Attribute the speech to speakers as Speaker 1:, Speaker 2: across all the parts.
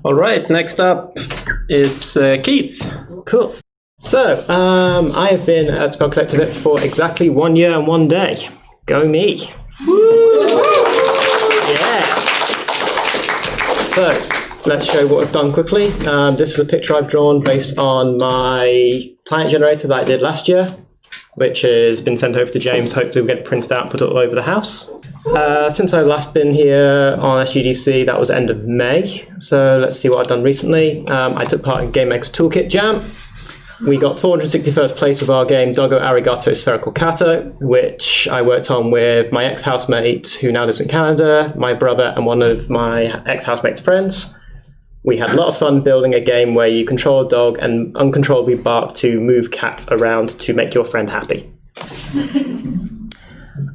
Speaker 1: All right, next up is Keith.
Speaker 2: Cool. So, I have been at Spelkollektivet for exactly 1 year and 1 day. Go me. Woo! Yeah. So, let's show what I've done quickly. This is a picture I've drawn based on my planet generator that I did last year, which has been sent over to James. Hopefully we'll get it printed out and put it all over the house. Since I've last been here on SGDC, that was end of May. So let's see what I've done recently. I took part in GameX Toolkit Jam. We got 461st place with our game Doggo Arigato Spelkollektivet, which I worked on with my ex-housemate who now lives in Canada, my brother and one of my ex-housemate's friends. We had a lot of fun building a game where you control a dog and uncontrollably bark to move cats around to make your friend happy.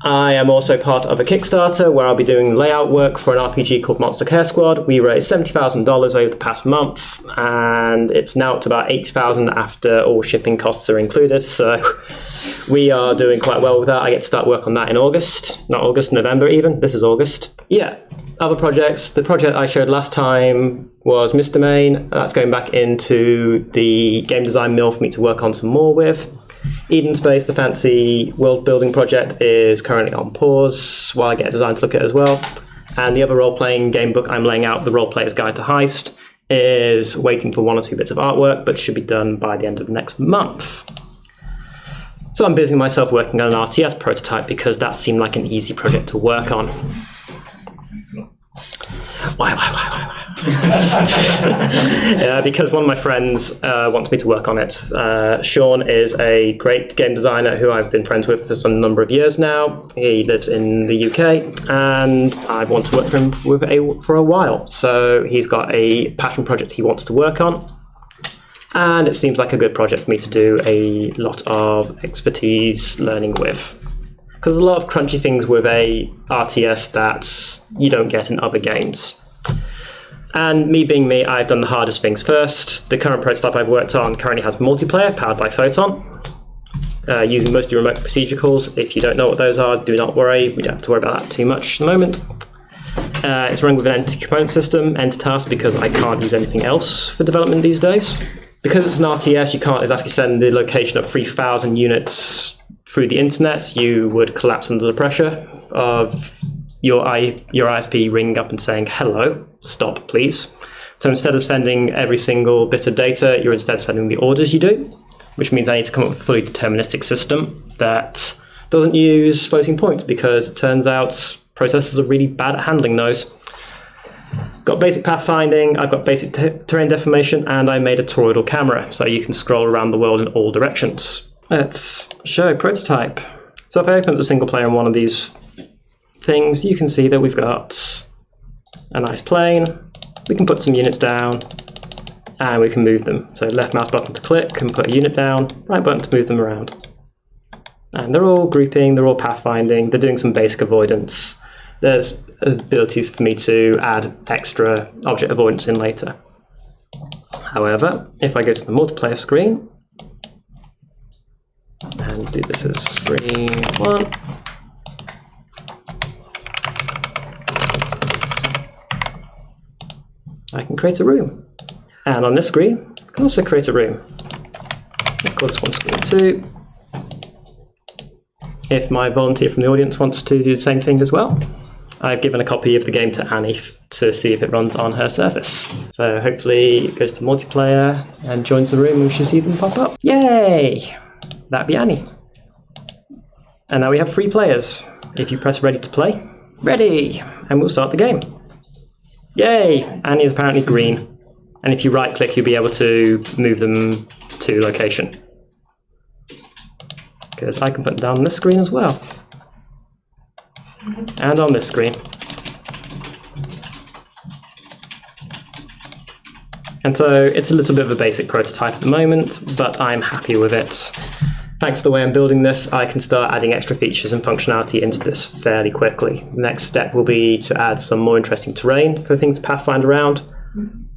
Speaker 2: I am also part of a Kickstarter where I'll be doing layout work for an RPG called Monster Care Squad. We raised $70,000 over the past month, and it's now up to about $80,000 after all shipping costs are included. So we are doing quite well with that. I get to start work on that in August. Not August, November even. This is August. Yeah. Other projects. The project I showed last time was Mr. Main. That's going back into the game design mill for me to work on some more with. Eden Space, the fancy world building project, is currently on pause while I get a design to look at as well. And the other role-playing game book I'm laying out, The Role Player's Guide to Heist, is waiting for 1 or 2 bits of artwork, but should be done by the end of next month. So I'm busying myself working on an RTS prototype because that seemed like an easy project to work on. Why? Yeah, because one of my friends wants me to work on it. Sean is a great game designer who I've been friends with for some number of years now. He lives in the UK, and I've wanted to work for him for a while. So he's got a passion project he wants to work on, and it seems like a good project for me to do a lot of expertise learning with. Because there's a lot of crunchy things with a RTS that you don't get in other games. And me being me, I've done the hardest things first. The current prototype I've worked on currently has multiplayer powered by Photon, using mostly remote procedure calls. If you don't know what those are, do not worry. We don't have to worry about that too much at the moment. It's running with an entity component system, Entitask, because I can't use anything else for development these days. Because it's an RTS, you can't exactly send the location of 3,000 units through the internet. You would collapse under the pressure of your ISP ringing up and saying, hello, stop please. So instead of sending every single bit of data, you're instead sending the orders you do, which means I need to come up with a fully deterministic system that doesn't use floating points, because it turns out processors are really bad at handling those. Got basic pathfinding, I've got basic terrain deformation, and I made a toroidal camera, so you can scroll around the world in all directions. Let's show prototype. So if I open up the single player in one of these things, you can see that we've got a nice plane. We can put some units down, and we can move them. So left mouse button to click and put a unit down, right button to move them around. And they're all grouping, they're all pathfinding, they're doing some basic avoidance. There's ability for me to add extra object avoidance in later. However, if I go to the multiplayer screen and do this as screen 1, I can create a room. And on this screen, I can also create a room. Let's call this one screen 2. If my volunteer from the audience wants to do the same thing as well, I've given a copy of the game to Annie to see if it runs on her Surface. So hopefully it goes to multiplayer and joins the room, and we should see them pop up. Yay! That'd be Annie. And now we have 3 players. If you press ready to play, ready! And we'll start the game. Yay! Annie is apparently green. And if you right click, you'll be able to move them to location. Because I can put them down on this screen as well. And on this screen. And so it's a little bit of a basic prototype at the moment, but I'm happy with it. Thanks to the way I'm building this, I can start adding extra features and functionality into this fairly quickly. The next step will be to add some more interesting terrain for things to pathfind around,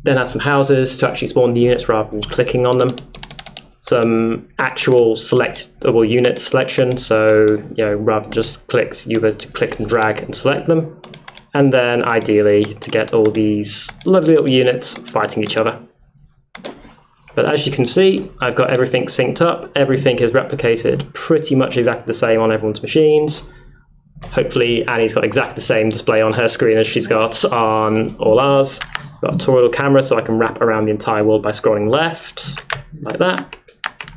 Speaker 2: then add some houses to actually spawn the units rather than clicking on them. Some actual selectable unit selection, so rather than just clicks, you were to click and drag and select them. and then ideally to get all these lovely little units fighting each other. But as you can see, I've got everything synced up. Everything is replicated pretty much exactly the same on everyone's machines. Hopefully Annie's got exactly the same display on her screen as she's got on all ours. Got a toroidal camera so I can wrap around the entire world by scrolling left, like that,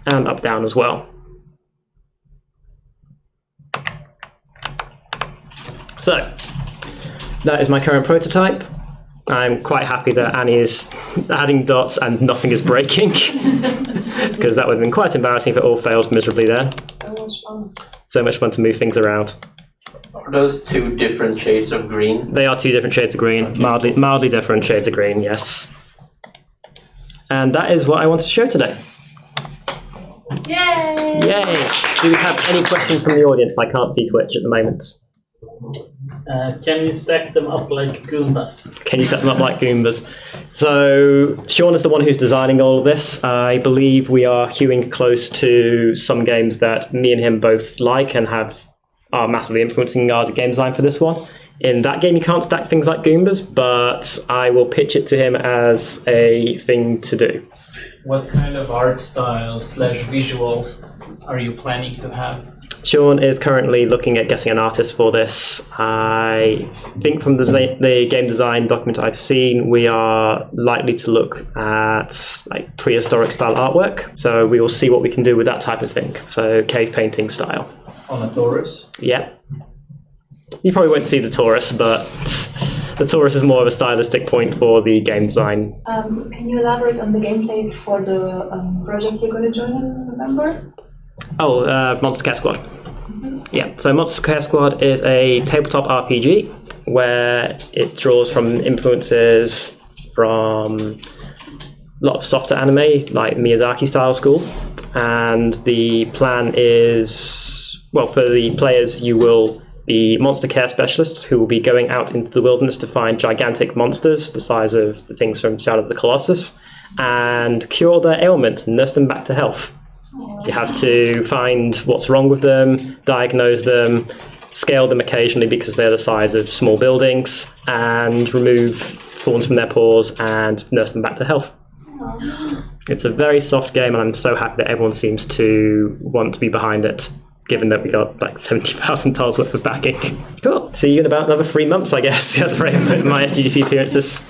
Speaker 2: and up down as well. So, that is my current prototype. I'm quite happy that Annie is adding dots and nothing is breaking, because that would have been quite embarrassing if it all failed miserably there.
Speaker 3: So much fun.
Speaker 2: So much fun to move things around.
Speaker 1: Are those two different shades of green?
Speaker 2: They are two different shades of green, okay. mildly different shades of green, yes. And that is what I wanted to show today.
Speaker 3: Yay!
Speaker 2: Yay! Do we have any questions from the audience? I can't see Twitch at the moment.
Speaker 4: Can you stack them up like Goombas?
Speaker 2: Can you set them up like Goombas? So Sean is the one who's designing all of this. I believe we are hewing close to some games that me and him both like and are massively influencing our game design for this one. In that game, you can't stack things like Goombas, but I will pitch it to him as a thing to do.
Speaker 4: What kind of art style / visuals are you planning to have?
Speaker 2: Sean is currently looking at getting an artist for this. I think from the game design document I've seen, we are likely to look at like prehistoric style artwork. So we will see what we can do with that type of thing. So cave painting style.
Speaker 4: On a Taurus?
Speaker 2: Yeah. You probably won't see the Taurus, but the Taurus is more of a stylistic point for the game design.
Speaker 3: Can you elaborate on the gameplay for the project you're going to join in November?
Speaker 2: Oh, Monster Care Squad. Yeah, so Monster Care Squad is a tabletop RPG where it draws from influences from a lot of softer anime, like Miyazaki style school. And the plan is, well, for the players, you will be monster care specialists who will be going out into the wilderness to find gigantic monsters the size of the things from Shadow of the Colossus and cure their ailments and nurse them back to health. You have to find what's wrong with them, diagnose them, scale them occasionally because they're the size of small buildings, and remove thorns from their paws and nurse them back to health. It's a very soft game, and I'm so happy that everyone seems to want to be behind it, given that we got like $70,000 worth of backing. Cool. See you in about another 3 months, I guess, at the rate of my SGDC appearances.